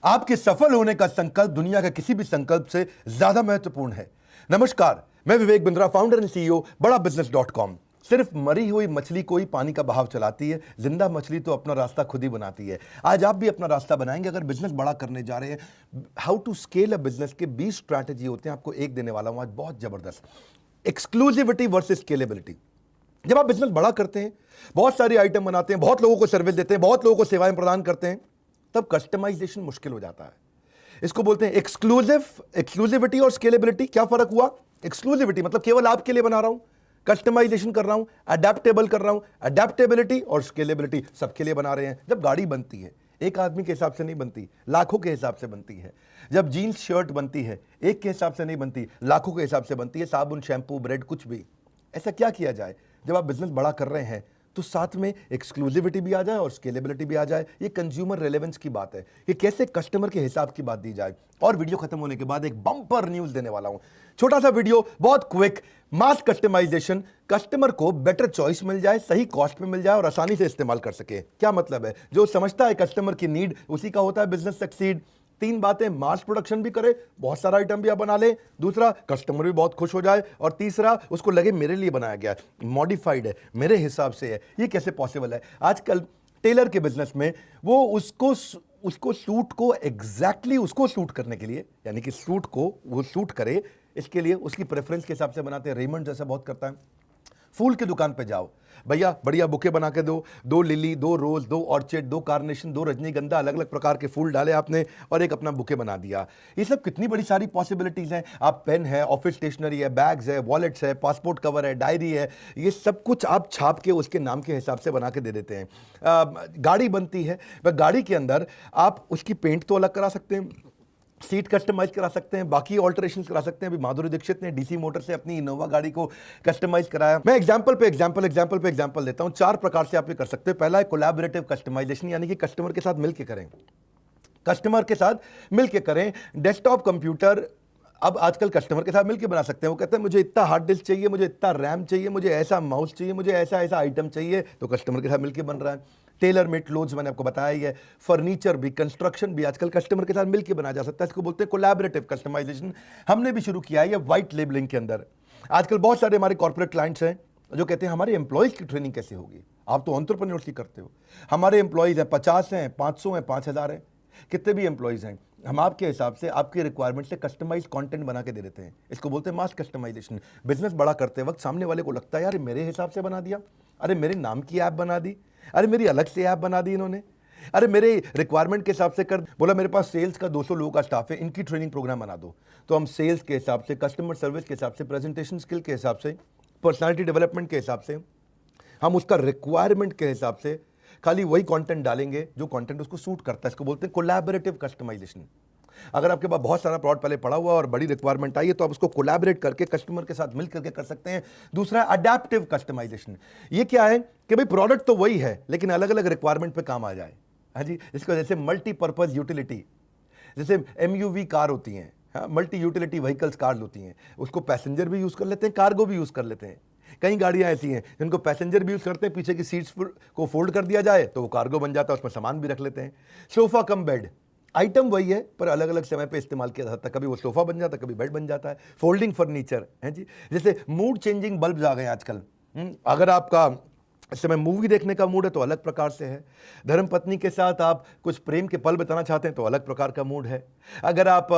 आपके सफल होने का संकल्प दुनिया के किसी भी संकल्प से ज्यादा महत्वपूर्ण है। नमस्कार, मैं Vivek Bindra, founder and CEO बड़ा बिजनेस.com। सिर्फ मरी हुई मछली को ही पानी का बहाव चलाती है, जिंदा मछली तो अपना रास्ता खुद ही बनाती है। आज आप भी अपना रास्ता बनाएंगे अगर बिजनेस बड़ा करने जा रहे हैं। How to scale a business के 20 स्ट्रैटेजी होते हैं, आपको एक देने वाला हूं आज, बहुत जबरदस्त। Exclusivity versus scalability. जब आप बिजनेस बड़ा करते हैं, बहुत सारे आइटम बनाते हैं, बहुत लोगों को सर्विस देते हैं, बहुत लोगों को सेवाएं प्रदान करते हैं, तब कस्टमाइजेशन मुश्किल हो जाता है। इसको बोलते हैं एक्सक्लूसिविटी और स्केलेबिलिटी। क्या फर्क हुआ? एक्सक्लूसिविटी मतलब केवल आपके लिए बना रहा हूं, कस्टमाइजेशन कर रहा हूं, अडेप्टेबल कर रहा हूं। अडेप्टेबिलिटी और स्केलेबिलिटी सबके लिए बना रहे हैं। जब गाड़ी बनती है, एक आदमी के हिसाब से नहीं बनती, लाखों के हिसाब से बनती है। जब जीन्स शर्ट बनती है, एक के हिसाब से नहीं बनती, लाखों के हिसाब से बनती है। साबुन, शैम्पू, ब्रेड, कुछ भी। ऐसा क्या किया जाए जब आप बिजनेस बड़ा कर रहे हैं तो साथ में एक्सक्लूसिविटी भी आ जाए और स्केलेबिलिटी भी आ जाए। ये कंज्यूमर रेलेवेंस की बात है कि कैसे कस्टमर के हिसाब की बात दी जाए। और वीडियो खत्म होने के बाद एक बम्पर न्यूज देने वाला हूं। छोटा सा वीडियो, बहुत क्विक। मास कस्टमाइजेशन, कस्टमर को बेटर चॉइस मिल जाए, सही कॉस्ट में मिल जाए और आसानी से इस्तेमाल कर सके। क्या मतलब है? जो समझता है कस्टमर की नीड, उसी का होता है बिजनेस सक्सीड। 3 बातें, मास प्रोडक्शन भी करे, बहुत सारा आइटम भी आप बना ले। दूसरा, कस्टमर भी बहुत खुश हो जाए। और तीसरा, उसको लगे मेरे लिए बनाया गया है, मॉडिफाइड है, मेरे हिसाब से है। ये कैसे पॉसिबल है? आजकल टेलर के बिजनेस में वो उसको सूट को एग्जैक्टली उसको सूट करने के लिए, यानी कि सूट को वो सूट करे, इसके लिए उसकी प्रेफरेंस के हिसाब से बनाते हैं। रेमंड जैसा बहुत करता है। फूल की दुकान पे जाओ, भैया बढ़िया बुके बना के दो, 2 लिली, 2 रोज, 2 ऑर्चिड, 2 कार्नेशन, 2 रजनीगंधा, अलग अलग प्रकार के फूल डाले आपने और एक अपना बुके बना दिया। ये सब कितनी बड़ी सारी पॉसिबिलिटीज हैं। आप पेन है, ऑफिस स्टेशनरी है, बैग्स है, वॉलेट्स है, पासपोर्ट कवर है, डायरी है, ये सब कुछ आप छाप के उसके नाम के हिसाब से बना के दे देते हैं। गाड़ी बनती है, वह गाड़ी के अंदर आप उसकी पेंट तो अलग करा सकते हैं, सीट कस्टमाइज करा सकते हैं, बाकी ऑल्टरेशंस करा सकते हैं। अभी माधुरी दीक्षित ने डीसी मोटर से अपनी इनोवा गाड़ी को कस्टमाइज कराया। मैं एग्जांपल पे एग्जांपल देता हूं। 4 प्रकार से आप ये कर सकते हैं। पहला है कोलैबोरेटिव कस्टमाइजेशन, यानी कि कस्टमर के साथ मिलकर करें। डेस्कटॉप कंप्यूटर अब आजकल कस्टमर के साथ मिलकर बना सकते हैं। वो कहते हैं मुझे इतना हार्ड डिस्क चाहिए, मुझे इतना रैम चाहिए, मुझे ऐसा माउस चाहिए, मुझे ऐसा आइटम चाहिए, तो कस्टमर के साथ मिलकर बन रहा है। टेलर मेड क्लोथ्स मैंने आपको बताया ही है। फर्नीचर भी, कंस्ट्रक्शन भी आजकल कस्टमर के साथ मिलकर बनाया जा सकता है। इसको बोलते हैं कोलैबोरेटिव कस्टमाइजेशन। हमने भी शुरू किया है ये व्हाइट लेबलिंग के अंदर। आजकल बहुत सारे हमारे कॉर्पोरेट क्लाइंट्स हैं जो कहते हैं हमारे एम्प्लॉयज की ट्रेनिंग कैसे होगी? आप तो एंटरप्रेन्योरशिप करते हो। हमारे एम्प्लॉयज हैं 50 हैं, 500 हैं, 5000 हैं, कितने भी एम्प्लॉयज हैं, हम आपके हिसाब से, आपकी रिक्वायरमेंट से कस्टमाइज कंटेंट बना के दे देते हैं। इसको बोलते हैं मास कस्टमाइजेशन। बिजनेस बड़ा करते वक्त सामने वाले को लगता है यार मेरे हिसाब से बना दिया, अरे मेरे नाम की ऐप बना दी, अरे मेरी अलग से ऐप बना दी इन्होंने, अरे मेरे रिक्वायरमेंट के हिसाब से कर बोला। मेरे पास सेल्स का 200 लोगों का स्टाफ है, इनकी ट्रेनिंग प्रोग्राम बना दो। तो हम सेल्स के हिसाब से, कस्टमर सर्विस के हिसाब से, प्रेजेंटेशन स्किल के हिसाब से, पर्सनालिटी डेवलपमेंट के हिसाब से, हम उसका रिक्वायरमेंट के हिसाब से खाली वही कंटेंट डालेंगे जो कंटेंट उसको सूट करता है। इसको बोलते हैं कोलैबोरेटिव कस्टमाइजेशन। अगर आपके पास बहुत सारा प्रोडक्ट पहले पड़ा हुआ और बड़ी रिक्वायरमेंट आई है तो आप उसको कोलैबोरेट करके कस्टमर के साथ मिल करके कर सकते हैं। दूसरा, अडैप्टिव कस्टमाइजेशन। ये क्या है कि भाई प्रोडक्ट तो वही है लेकिन अलग अलग रिक्वायरमेंट पे काम आ जाए। हाँ जी, इसको जैसे मल्टीपर्पज यूटिलिटी, जैसे एमयूवी कार होती हैं, हाँ, मल्टी यूटिलिटी व्हीकल्स कार्स होती हैं, उसको पैसेंजर भी यूज कर लेते हैं, कार्गो भी यूज कर लेते हैं। कई गाड़ियां ऐसी हैं जिनको पैसेंजर भी यूज करते हैं, पीछे की सीट्स को फोल्ड कर दिया जाए तो वो कार्गो बन जाता है, उसमें सामान भी रख लेते हैं। सोफा कम बेड, आइटम वही है पर अलग अलग समय पे इस्तेमाल किया जाता है। कभी वो सोफा बन जाता है, कभी बेड बन जाता है। फोल्डिंग फर्नीचर है जी। जैसे मूड चेंजिंग बल्ब्स आ गए आजकल। अगर आपका इस समय मूवी देखने का मूड है तो अलग प्रकार से है। धर्मपत्नी के साथ आप कुछ प्रेम के पल बिताना चाहते हैं तो अलग प्रकार का मूड है। अगर आप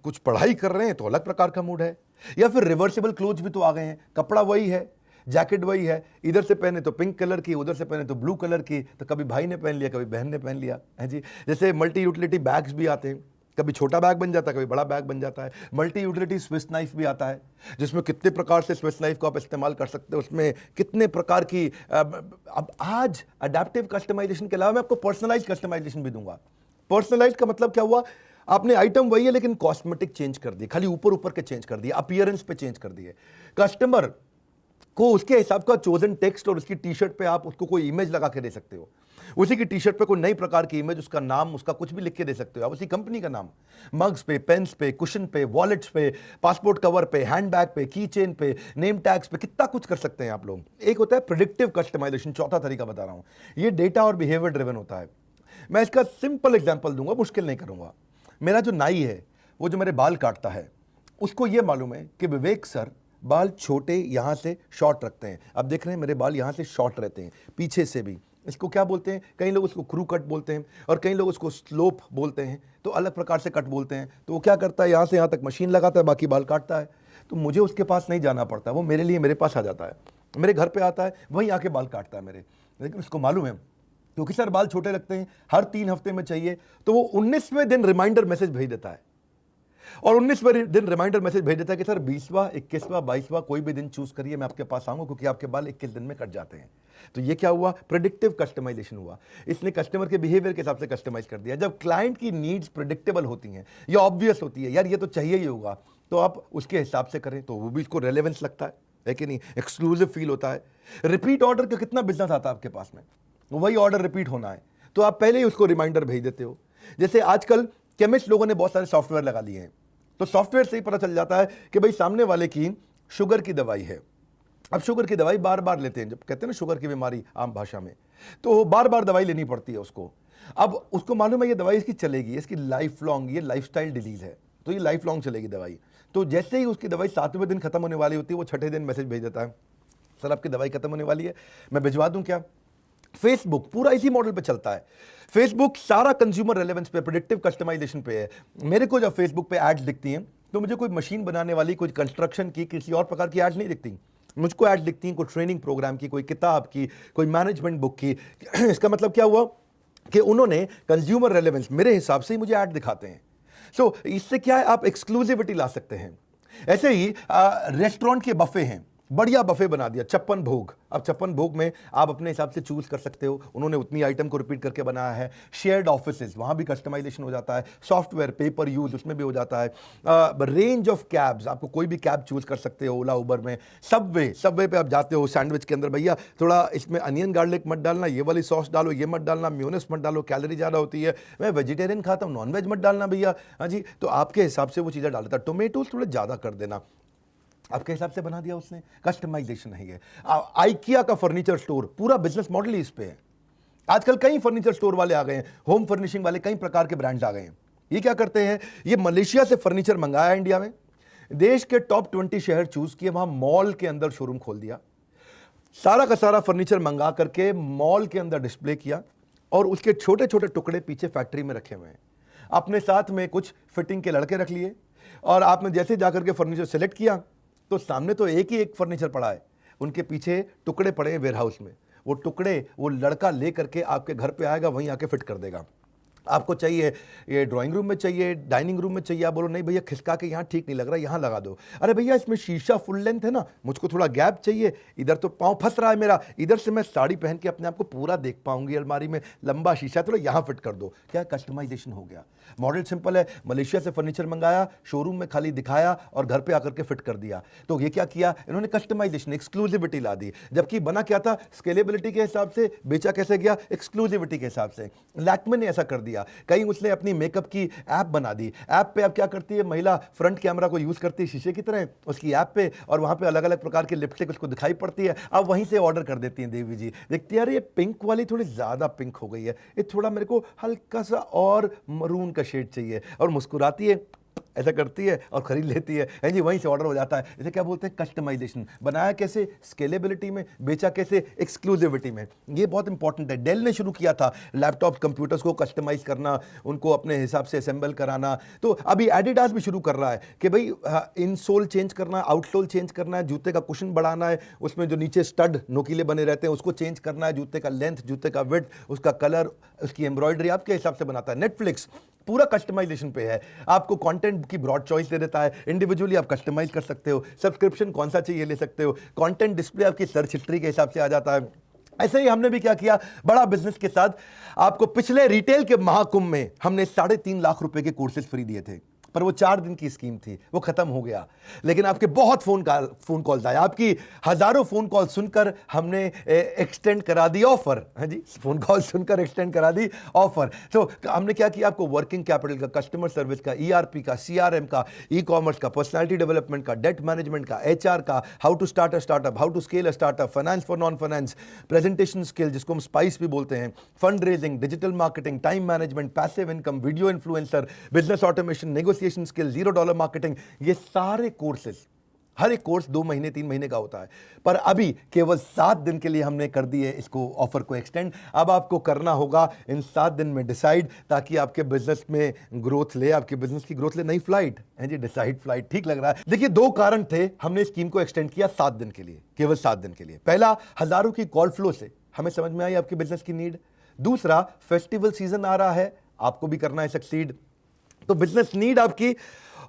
कुछ पढ़ाई कर रहे हैं तो अलग प्रकार का मूड है। या फिर रिवर्सिबल क्लोथ्स भी तो आ गए हैं। कपड़ा वही है, जैकेट वही है, इधर से पहने तो पिंक कलर की, उधर से पहने तो ब्लू कलर की, तो कभी भाई ने पहन लिया, कभी बहन ने पहन लिया है जी। जैसे मल्टी यूटिलिटी बैग्स भी आते हैं, कभी छोटा बैग बन जाता है, कभी बड़ा बैग बन जाता है। मल्टी यूटिलिटी स्विस नाइफ भी आता है जिसमें कितने प्रकार से स्विस नाइफ को आप इस्तेमाल कर सकते हो, उसमें कितने प्रकार की। अब आज अडैप्टिव कस्टमाइजेशन के अलावा मैं आपको पर्सनलाइज कस्टमाइजेशन भी दूंगा। पर्सनलाइज का मतलब क्या हुआ? आपने आइटम वही है लेकिन कॉस्मेटिक चेंज कर दिए, खाली ऊपर ऊपर के चेंज कर दिए, अपीयरेंस पे चेंज कर दिए। कस्टमर को उसके हिसाब का चोजन टेक्स्ट और उसकी टी शर्ट पे आप उसको कोई इमेज लगा के दे सकते हो। उसी की टी शर्ट पे कोई नई प्रकार की इमेज, उसका नाम, उसका कुछ भी लिख के दे सकते हो आप, उसी कंपनी का नाम। मग्स पे, पेन्स पे, कुशन पे, वॉलेट्स पे, पासपोर्ट कवर पे, हैंडबैग पे, की चेन पे, नेम टैग्स पे, कितना कुछ कर सकते हैं आप लोग। एक होता है प्रेडिक्टिव कस्टमाइजेशन, चौथा तरीका बता रहा हूं। ये डेटा और बिहेवियर ड्रिवन होता है। मैं इसका सिंपल एग्जांपल दूंगा, मुश्किल नहीं करूंगा। मेरा जो नाई है, वो जो मेरे बाल काटता है, उसको ये मालूम है कि विवेक सर बाल छोटे यहाँ से शॉर्ट रखते हैं। अब देख रहे हैं मेरे बाल यहाँ से शॉर्ट रहते हैं, पीछे से भी। इसको क्या बोलते हैं? कई लोग उसको क्रू कट बोलते हैं और कई लोग उसको स्लोप बोलते हैं, तो अलग प्रकार से कट बोलते हैं। तो वो क्या करता है, यहाँ से यहाँ तक मशीन लगाता है, बाकी बाल काटता है। तो मुझे उसके पास नहीं जाना पड़ता, वो मेरे लिए मेरे पास आ जाता है, मेरे घर पे आता है, वहीं आके बाल काटता है मेरे। लेकिन उसको मालूम है क्योंकि सर बाल छोटे रखते हैं, हर 3 हफ्ते में चाहिए, तो वो 19वें दिन रिमाइंडर मैसेज भेज देता है। और 19वें दिन रिमाइंडर मैसेज भेज देता है कि सर 20वां, 21वां, 22वां कोई भी दिन चूज करिए, मैं आपके पास आऊंगा, क्योंकि आपके बाल 21 दिन में कट जाते हैं। तो ये क्या हुआ? प्रेडिक्टिव कस्टमाइजेशन हुआ। इसने कस्टमर के बिहेवियर के हिसाब से कस्टमाइज कर दिया। जब क्लाइंट की नीड्स प्रेडिक्टेबल होती हैं या ऑब्वियस होती है, यार ये तो चाहिए ही होगा, तो आप उसके हिसाब से करें, तो वो भी इसको रेलेवेंस लगता है कि नहीं, एक्सक्लूसिव फील होता है। रिपीट ऑर्डर का कितना बिजनेस आता है आपके पास में, वही ऑर्डर रिपीट होना है, तो आप पहले ही उसको रिमाइंडर भेज देते हो। जैसे आजकल केमिस्ट लोगों ने बहुत सारे सॉफ्टवेयर लगा लिए हैं, तो सॉफ्टवेयर से ही पता चल जाता है कि भाई सामने वाले की शुगर की दवाई है। अब शुगर की दवाई बार बार लेते हैं, जब कहते हैं ना शुगर की बीमारी आम भाषा में, तो बार बार दवाई लेनी पड़ती है उसको। अब उसको मालूम है ये दवाई इसकी चलेगी, इसकी लाइफ लॉन्ग, ये लाइफस्टाइल डिजीज है, तो ये लाइफ लॉन्ग चलेगी दवाई। तो जैसे ही उसकी दवाई 7वें दिन खत्म होने वाली होती है, वो 6ठे दिन मैसेज भेज देता है, सर आपकी दवाई खत्म होने वाली है, मैं भिजवा दूं क्या? फेसबुक पूरा इसी मॉडल पे चलता है। फेसबुक सारा कंज्यूमर रेलेवेंस पे, प्रेडिक्टिव कस्टमाइजेशन पे है। मेरे को जब फेसबुक पे एड्स दिखती हैं, तो मुझे कोई मशीन बनाने वाली, कोई कंस्ट्रक्शन की, किसी और प्रकार की एड्स नहीं दिखती। मुझको एड्स दिखती हैं कोई ट्रेनिंग प्रोग्राम की, कोई किताब की, कोई मैनेजमेंट बुक की। इसका मतलब क्या हुआ कि उन्होंने कंज्यूमर रेलेवेंस मेरे हिसाब से ही मुझे ऐड दिखाते हैं। सो इससे क्या है, आप एक्सक्लूसिविटी ला सकते हैं। ऐसे ही रेस्टोरेंट के बफे हैं, बढ़िया बफे बना दिया, 56 भोग। अब 56 भोग में आप अपने हिसाब से चूज कर सकते हो, उन्होंने उतनी आइटम को रिपीट करके बनाया है। शेयर्ड ऑफिसेज, वहां भी कस्टमाइजेशन हो जाता है। सॉफ्टवेयर पेपर यूज, उसमें भी हो जाता है। रेंज ऑफ कैब्स, आपको कोई भी कैब चूज कर सकते हो ओला उबर में। सबवे पे आप जाते हो, सैंडविच के अंदर भैया थोड़ा इसमें अनियन गार्लिक मत डालना, ये वाली सॉस डालो, ये मत डालना, म्योनेस मत डालो, कैलोरी ज़्यादा होती है, मैं वेजिटेरियन खाता हूँ, नॉन वेज मत डालना भैया। हाँ जी, तो आपके हिसाब से वो चीज़ें डाल देता है। टोमेटोज थोड़े ज़्यादा कर देना, आपके हिसाब से बना दिया उसने। कस्टमाइजेशन है ये। आइकिया का फर्नीचर स्टोर, पूरा बिजनेस मॉडल ही इस पे है। आजकल कई फर्नीचर स्टोर वाले आ गए हैं, होम फर्निशिंग वाले कई प्रकार के ब्रांड्स आ गए हैं। ये क्या करते हैं, ये मलेशिया से फर्नीचर मंगाया इंडिया में, देश के टॉप 20 शहर चूज किए, वहां मॉल के अंदर शोरूम खोल दिया, सारा का सारा फर्नीचर मंगा करके मॉल के अंदर डिस्प्ले किया, और उसके छोटे छोटे टुकड़े पीछे फैक्ट्री में रखे हुए हैं। अपने साथ में कुछ फिटिंग के लड़के रख लिए, और आपने जैसे जाकर के फर्नीचर सेलेक्ट किया, तो सामने तो एक ही एक फर्नीचर पड़ा है, उनके पीछे टुकड़े पड़े हैं वेयरहाउस में। वो टुकड़े वो लड़का ले करके आपके घर पे आएगा, वहीं आके फिट कर देगा। आपको चाहिए ये ड्राइंग रूम में चाहिए, डाइनिंग रूम में चाहिए, आप बोलो नहीं भैया खिसका के यहाँ ठीक नहीं लग रहा, यहाँ लगा दो। अरे भैया इसमें शीशा फुल लेंथ है ना, मुझको थोड़ा गैप चाहिए, इधर तो पाँव फंस रहा है मेरा, इधर से मैं साड़ी पहन के अपने आप को पूरा देख पाऊंगी अलमारी में, लंबा शीशा थोड़ा यहाँ फिट कर दो। क्या कस्टमाइजेशन हो गया। मॉडल सिंपल है, मलेशिया से फर्नीचर मंगाया, शोरूम में खाली दिखाया और घर पे आकर के फिट कर दिया। तो ये क्या किया इन्होंने, कस्टमाइजेशन, एक्सक्लूसिविटी ला दी। जबकि बना क्या था, स्केलेबिलिटी के हिसाब से, बेचा कैसे गया, एक्सक्लूसिविटी के हिसाब से। लैक्मे ने ऐसा कर दिया, कहीं उसने अपनी मेकअप की ऐप बना दी। ऐप पे अब क्या करती है महिला, फ्रंट कैमरा को यूज करती है शीशे की तरह उसकी ऐप पे, और वहां पे अलग अलग प्रकार की लिपस्टिक उसको दिखाई पड़ती है। अब वहीं से ऑर्डर कर देती हैं देवी जी, देखती है यार ये पिंक वाली थोड़ी ज्यादा पिंक हो गई है, ये थोड़ा मेरे को हल्का सा और मरून का शेड चाहिए, और मुस्कुराती है, ऐसा करती है और खरीद लेती है। हैं जी, वहीं से ऑर्डर हो जाता है। इसे क्या बोलते हैं, कस्टमाइजेशन। बनाया कैसे, स्केलेबिलिटी में, बेचा कैसे, एक्सक्लूसिविटी में। ये बहुत इंपॉर्टेंट है। डेल ने शुरू किया था लैपटॉप कंप्यूटर्स को कस्टमाइज करना, उनको अपने हिसाब से असेंबल कराना। तो अभी एडिडास भी शुरू कर रहा है कि भाई इनसोल चेंज करना है, आउटसोल चेंज करना है, जूते का कुशन बढ़ाना है, उसमें जो नीचे स्टड नोकीले बने रहते हैं उसको चेंज करना है, जूते का लेंथ, जूते का विड्थ, उसका कलर, उसकी एम्ब्रॉयडरी आपके हिसाब से बनाता है। नेटफ्लिक्स पूरा कस्टमाइजेशन पे है, आपको कंटेंट की ब्रॉड चॉइस दे देता है, इंडिविजुअली आप कस्टमाइज कर सकते हो, सब्सक्रिप्शन कौन सा चाहिए ले सकते हो, कंटेंट डिस्प्ले आपकी सर्च हिस्ट्री के हिसाब से आ जाता है। ऐसे ही हमने भी क्या किया, बड़ा बिजनेस के साथ आपको पिछले रिटेल के महाकुंभ में हमने 3.5 लाख रुपए के कोर्सेज फ्री दिए थे। पर वो 4 दिन की स्कीम थी, वो खत्म हो गया। लेकिन आपके बहुत फोन कॉल्स आए, आपकी हजारों फोन कॉल सुनकर हमने एक्सटेंड करा दी ऑफर। हाँ जी, फोन कॉल सुनकर एक्सटेंड करा दी ऑफर। तो हमने क्या किया, आपको वर्किंग कैपिटल का, कस्टमर सर्विस का, ERP का, CRM का, ई-कॉमर्स का, पर्सनालिटी डेवलपमेंट का, डेट मैनेजमेंट का, HR का, how to start a startup, how to scale a startup, finance for non finance, presentation skill जिसको हम स्पाइस भी बोलते हैं, fund raising, digital marketing, time management, passive income, video influencer, business automation, negotiation skill, $0 marketing, ये सारे courses, हर एक course 2 महीने 3 महीने का होता है, पर अभी केवल 7 दिन के लिए हमने कर दिए इसको, ऑफर को एक्सटेंड। अब आपको करना होगा इन 7 दिन में डिसाइड, ताकि आपके बिजनेस में ग्रोथ ले, आपके बिजनेस की ग्रोथ ले। नई फ्लाइट है जी, डिसाइड फ्लाइट, ठीक लग रहा है। देखिए 2 कारण थे, हमने स्कीम को एक्सटेंड किया 7 दिन के लिए, केवल 7 दिन के लिए। पहला, हजारों की कॉल फ्लो से हमें समझ में आई आपके बिजनेस की नीड। दूसरा, फेस्टिवल सीजन आ रहा है, आपको भी करना है सक्सीड, तो बिजनेस नीड आपकी,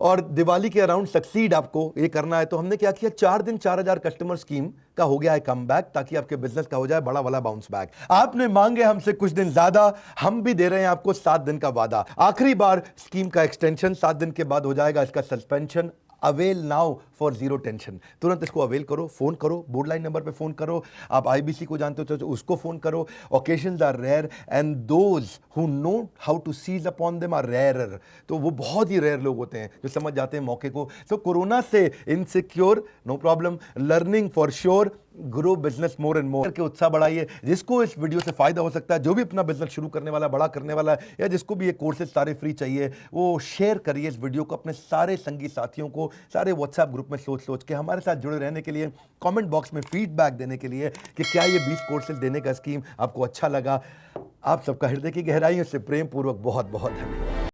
और दिवाली के अराउंड सक्सीड आपको ये करना है। तो हमने क्या किया, 4 दिन 4000 कस्टमर स्कीम का हो गया है कम बैक, ताकि आपके बिजनेस का हो जाए बड़ा वाला बाउंस बैक। आपने मांगे हमसे कुछ दिन ज्यादा, हम भी दे रहे हैं आपको 7 दिन का वादा। आखिरी बार स्कीम का एक्सटेंशन, 7 दिन के बाद हो जाएगा इसका suspension. Avail now for 0 tension, तुरंत इसको अवेल करो, फोन करो, बोर्ड लाइन नंबर पे फोन करो, आप IBC को जानते हो तो उसको फोन करो। Occasions are rare and those who know how to seize upon them are rarer, तो वो बहुत ही रेयर लोग होते हैं जो समझ जाते हैं मौके को। तो कोरोना से insecure, no problem, learning for sure, grow business more and more के उत्साह बढ़ाइए। जिसको इस वीडियो से फायदा हो सकता है, जो भी अपना बिजनेस शुरू करने वाला, बड़ा करने वाला है, या जिसको भी ये कोर्सेज सारे फ्री चाहिए, वो शेयर करिए इस वीडियो को अपने सारे संगी साथियों को, सारे व्हाट्सएप ग्रुप में सोच के हमारे साथ जुड़े रहने के लिए, कमेंट बॉक्स में फीडबैक देने के लिए कि क्या ये 20 कोर्सेज देने का स्कीम आपको अच्छा लगा। आप सबका हृदय की गहराइयों से प्रेम पूर्वक बहुत बहुत धन्यवाद।